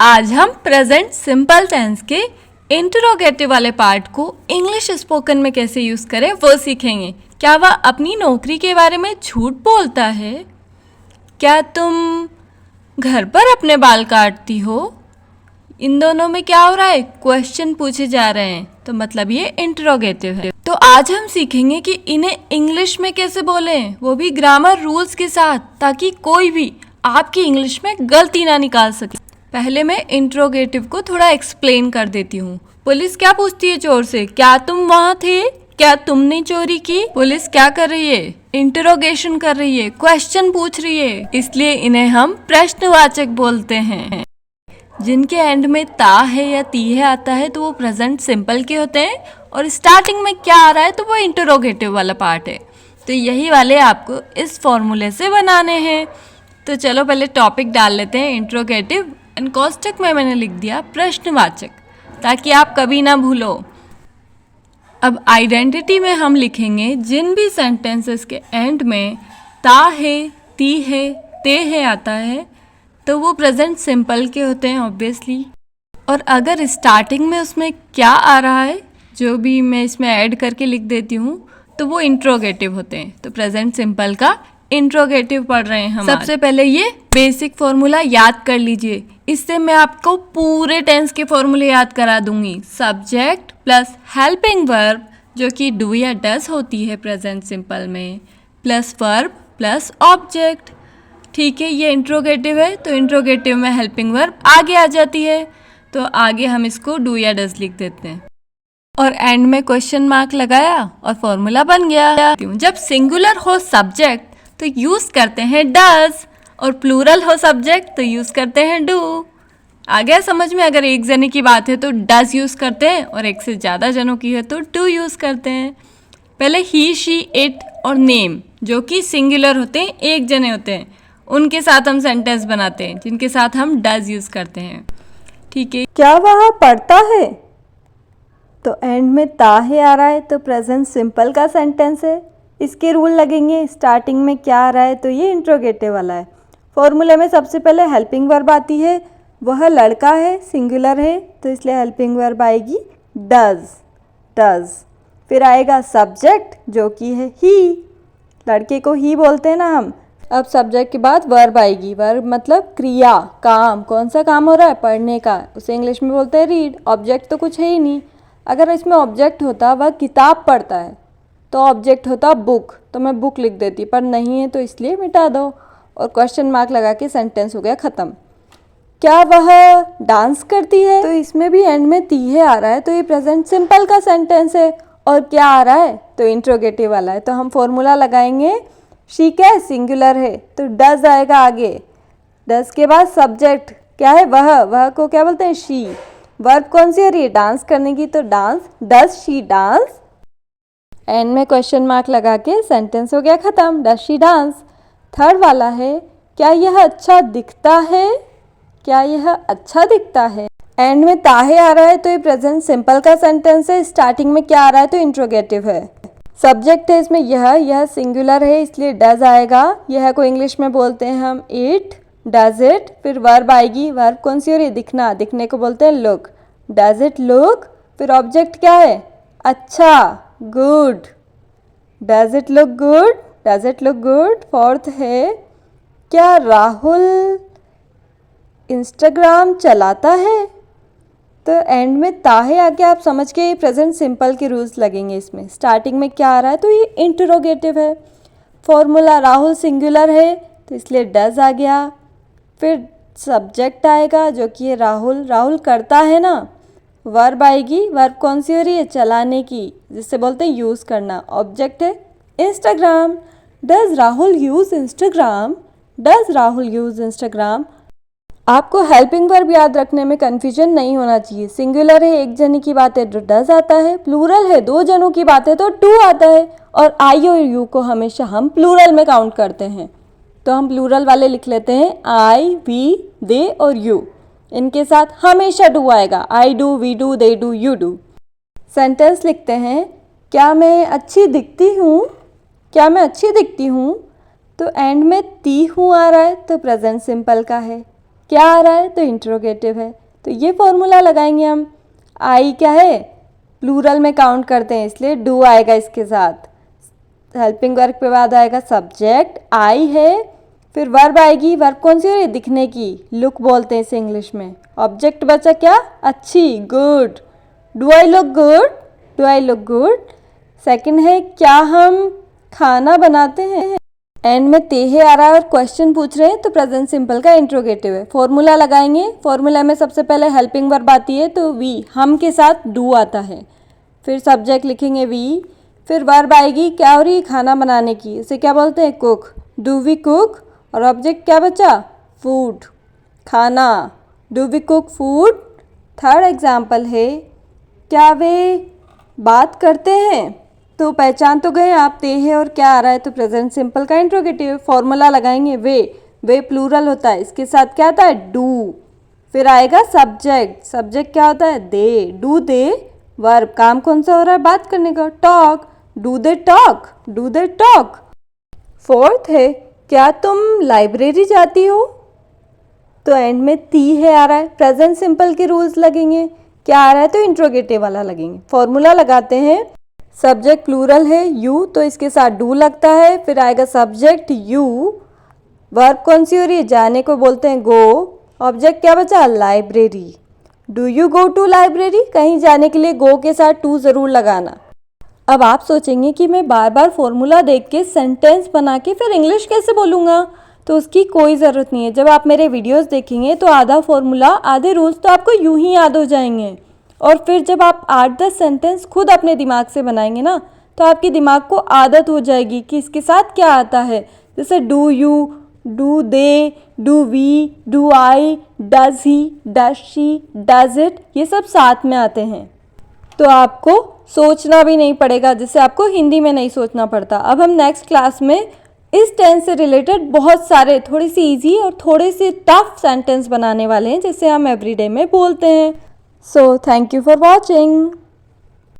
आज हम present simple tense के इंटरोगेटिव वाले पार्ट को इंग्लिश स्पोकन में कैसे यूज़ करें वो सीखेंगे। क्या वह अपनी नौकरी के बारे में झूठ बोलता है? क्या तुम घर पर अपने बाल काटती हो? इन दोनों में क्या हो रहा है? क्वेश्चन पूछे जा रहे हैं, तो मतलब ये इंटरोगेटिव है। तो आज हम सीखेंगे कि इन्हें इंग्लिश में कैसे बोलें, वो भी ग्रामर रूल्स के साथ, ताकि कोई भी आपकी इंग्लिश में गलती ना निकाल सके। पहले मैं इंट्रोगेटिव को थोड़ा एक्सप्लेन कर देती हूँ। पुलिस क्या पूछती है चोर से? क्या तुम वहाँ थे? क्या तुमने चोरी की? पुलिस क्या कर रही है? इंटरोगेशन कर रही है, क्वेश्चन पूछ रही है, इसलिए इन्हें हम प्रश्नवाचक बोलते हैं। जिनके एंड में ता है या ती है आता है तो वो प्रेजेंट सिंपल के होते हैं, और स्टार्टिंग में क्या आ रहा है तो वो इंटरोगेटिव वाला पार्ट है। तो यही वाले आपको इस फॉर्मूले से बनाने हैं। तो चलो पहले टॉपिक डाल लेते हैं इंट्रोगेटिव, एंड कोष्टक में मैंने लिख दिया प्रश्नवाचक, ताकि आप कभी ना भूलो। अब आइडेंटिटी में हम लिखेंगे जिन भी सेंटेंसेस के एंड में ता है, ती है, ते है आता है तो वो प्रेजेंट सिंपल के होते हैं ऑब्वियसली। और अगर स्टार्टिंग में उसमें क्या आ रहा है, जो भी मैं इसमें ऐड करके लिख देती हूँ, तो वो इंट्रोगेटिव होते हैं। तो प्रेजेंट सिंपल का इंट्रोगेटिव पढ़ रहे हैं हम। सबसे पहले ये बेसिक फॉर्मूला याद कर लीजिए, इससे मैं आपको पूरे टेंस के फॉर्मूले याद करा दूंगी। सब्जेक्ट प्लस हेल्पिंग वर्ब, जो कि डू या डज होती है प्रेजेंट सिंपल में, प्लस वर्ब प्लस ऑब्जेक्ट। ठीक है, ये इंट्रोगेटिव है तो इंट्रोगेटिव में हेल्पिंग वर्ब आगे आ जाती है, तो आगे हम इसको डू या डज लिख देते हैं और एंड में क्वेश्चन मार्क लगाया और फॉर्मूला बन गया। जब सिंगुलर हो सब्जेक्ट तो यूज करते हैं डज, और प्लूरल हो सब्जेक्ट तो यूज करते हैं डू। आ गया समझ में? अगर एक जने की बात है तो डज यूज करते हैं, और एक से ज़्यादा जनों की है तो डू यूज करते हैं। पहले ही, शी, इट और नेम, जो कि सिंगुलर होते हैं, एक जने होते हैं, उनके साथ हम सेंटेंस बनाते हैं, जिनके साथ हम डज यूज करते हैं। ठीक है, क्या वह पढ़ता है? तो एंड में ता है आ रहा है तो प्रेजेंट सिंपल का सेंटेंस है। इसके रूल लगेंगे। स्टार्टिंग में क्या आ रहा है तो ये इंट्रोगेटिव वाला है। फॉर्मूले में सबसे पहले हेल्पिंग वर्ब आती है। वह लड़का है, सिंगुलर है, तो इसलिए हेल्पिंग वर्ब आएगी डज, डज। फिर आएगा सब्जेक्ट, जो कि है ही, लड़के को ही बोलते हैं ना हम। अब सब्जेक्ट के बाद वर्ब आएगी। वर्ब मतलब क्रिया, काम। कौन सा काम हो रहा है? पढ़ने का। उसे इंग्लिश में बोलते हैं रीड। ऑब्जेक्ट तो कुछ है ही नहीं। अगर इसमें ऑब्जेक्ट होता, वह किताब पढ़ता है, तो ऑब्जेक्ट होता बुक, तो मैं बुक लिख देती, पर नहीं है तो इसलिए मिटा दो और क्वेश्चन मार्क लगा के सेंटेंस हो गया ख़त्म। क्या वह डांस करती है? तो इसमें भी एंड में ती है आ रहा है तो ये प्रेजेंट सिंपल का सेंटेंस है। और क्या आ रहा है तो इंट्रोगेटिव वाला है, तो हम फॉर्मूला लगाएंगे। शी क्या है? सिंगुलर है, तो डज आएगा आगे। डज के बाद सब्जेक्ट क्या है? वह को क्या बोलते हैं? शी। वर्ब कौन सी हो रही है? डांस करने की, तो dance, does she dance. And में क्वेश्चन मार्क लगा के सेंटेंस हो गया ख़त्म, डज शी डांस। थर्ड वाला है, क्या यह अच्छा दिखता है? क्या यह अच्छा दिखता है? एंड में ताहे आ रहा है तो ये प्रेजेंट सिंपल का सेंटेंस है। स्टार्टिंग में क्या आ रहा है तो इंट्रोगेटिव है। सब्जेक्ट है इसमें यह सिंगुलर है इसलिए डज आएगा। यह को इंग्लिश में बोलते हैं हम इट, डज इट। फिर वर्ब आएगी। वर्ब कौन सी हो रही है? दिखना, दिखने को बोलते हैं लुक, डज इट लुक। फिर ऑब्जेक्ट क्या है? अच्छा, good, does it look good, does it look good. Fourth है, क्या राहुल इंस्टाग्राम चलाता है? तो एंड में ताहे आके आप समझ के प्रेजेंट सिंपल के रूल्स लगेंगे इसमें। स्टार्टिंग में क्या आ रहा है तो ये इंटरोगेटिव है। फॉर्मूला, राहुल सिंगुलर है तो इसलिए डज आ गया। फिर सब्जेक्ट आएगा जो कि है राहुल, राहुल करता है ना। वर्ब आएगी। वर्ब कौन सी हो रही है? चलाने की, जिससे बोलते हैं यूज़ करना। ऑब्जेक्ट है Instagram. Does Rahul use Instagram? Does Rahul use Instagram. आपको हेल्पिंग वर्ब याद रखने में कन्फ्यूजन नहीं होना चाहिए। सिंगुलर है, एक जने की बात है तो डज आता है, प्लूरल है, दो जनों की बात है तो टू आता है, और आई और यू को हमेशा हम प्लूरल में काउंट करते हैं, तो हम प्लूरल वाले लिख लेते हैं आई, वी, दे और यू। इनके साथ हमेशा डू आएगा। I do, we do, they do, you do. Sentence लिखते हैं, क्या मैं अच्छी दिखती हूँ? क्या मैं अच्छी दिखती हूँ? तो एंड में ती हूँ आ रहा है तो प्रेजेंट सिंपल का है। क्या आ रहा है तो इंट्रोगेटिव है, तो ये फॉर्मूला लगाएंगे हम। आई क्या है, प्लूरल में काउंट करते हैं इसलिए डू आएगा इसके साथ। हेल्पिंग वर्ब के बाद आएगा सब्जेक्ट, आई है, फिर वर्ब आएगी। वर्ब कौन सी हो रही है, दिखने की, लुक बोलते हैं इसे इंग्लिश में। ऑब्जेक्ट बचा क्या, अच्छी, good. Do I look good, do I look good. Second है क्या हम खाना बनाते हैं। एंड में ते है आ रहा है और क्वेश्चन पूछ रहे हैं तो प्रेजेंट सिंपल का इंट्रोगेटिव है। फॉर्मूला लगाएंगे, फॉर्मूला में सबसे पहले हेल्पिंग वर्ब आती है तो वी, हम के साथ डू आता है, फिर सब्जेक्ट लिखेंगे वी, फिर वर्ब आएगी, क्या हो रही है, खाना बनाने की, इसे क्या बोलते हैं, कुक। डू वी कुक, और ऑब्जेक्ट क्या बचा, फूड, खाना। Do we cook food. Third example है क्या वे बात करते हैं, तो पहचान तो गए आप, ते है और क्या आ रहा है तो प्रेजेंट सिंपल का इंट्रोगेटिव। फॉर्मूला लगाएंगे वे प्लूरल होता है, इसके साथ क्या आता है, डू, फिर आएगा सब्जेक्ट, सब्जेक्ट क्या होता है, दे। डू दे, वर्ब, काम कौन सा हो रहा है, बात करने का, talk. Do they talk, do they talk. Fourth है क्या तुम लाइब्रेरी जाती हो, तो एंड में ती है आ रहा है, प्रेजेंट सिंपल के रूल्स लगेंगे। क्या आ रहा है तो इंट्रोगेटिव वाला लगेंगे। फॉर्मूला लगाते हैं, सब्जेक्ट प्लूरल है यू तो इसके साथ डू लगता है, फिर आएगा सब्जेक्ट यू, वर्ब कौन सी हो रही है, जाने को बोलते हैं गो। ऑब्जेक्ट क्या बचा, library. Do you go to library, कहीं जाने के लिए गो के साथ टू ज़रूर लगाना। अब आप सोचेंगे कि मैं बार बार फॉर्मूला देख के सेंटेंस बना के फिर इंग्लिश कैसे बोलूँगा, तो उसकी कोई ज़रूरत नहीं है। जब आप मेरे वीडियोस देखेंगे तो आधा फॉर्मूला, आधे रूल्स तो आपको यूं ही याद हो जाएंगे, और फिर जब आप 8-10 सेंटेंस खुद अपने दिमाग से बनाएंगे ना, तो आपके दिमाग को आदत हो जाएगी कि इसके साथ क्या आता है। जैसे do you, do they, do we, do I, does he, does she, does it, ये सब साथ में आते हैं, तो आपको सोचना भी नहीं पड़ेगा, जिससे आपको हिंदी में नहीं सोचना पड़ता। अब हम नेक्स्ट क्लास में इस टेंस से रिलेटेड बहुत सारे थोड़ी सी इजी और थोड़े से टफ सेंटेंस बनाने वाले हैं, जिसे हम एवरीडे में बोलते हैं। So thank you for watching.